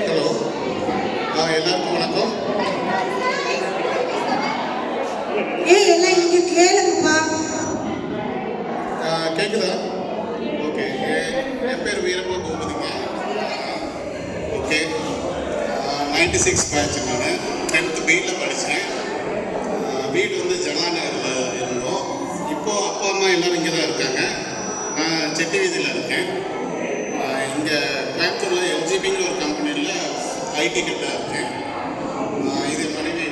Hello, எல்லாருக்கும் வணக்கம். எல்லாம் இங்க கேளுங்கப்பா. கேக்குதா? ஓகே. என் பேர் வீரப்பா பூபதிங்க. ஓகே. 96 பேட்ச். நான் 10th பியில் படித்தேன். வீடு வந்து ஜனாநகரில் இருந்தோம். இப்போது அப்பா அம்மா எல்லோரும் இங்கே தான் இருக்காங்க. நான் செட்டி வீதியில் இருக்கேன். இங்கே கோயம்புத்தூரில் எல்ஜிபிங்கிற ஒரு கம்பெனியில் ஐடி கிட்ட இருக்கேன். இது மனைவி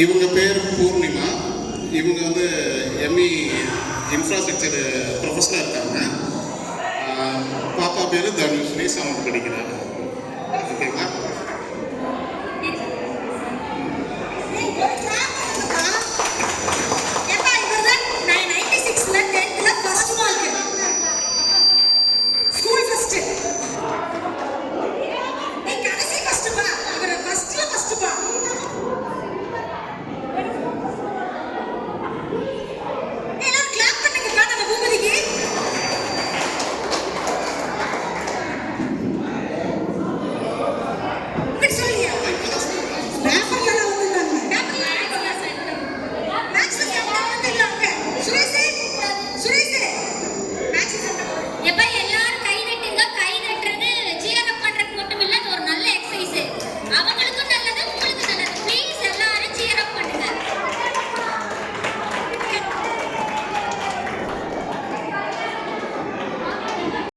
இவங்க பேர் பூர்ணிமா. இவங்க வந்து எம்இ இன்ஃப்ராஸ்ட்ரக்சர் ப்ரொஃபஸராக இருக்காங்க. பாப்பா பேர் தனுஸ்ரீ, 7th படிக்கிறாங்க. ஓகேங்களா?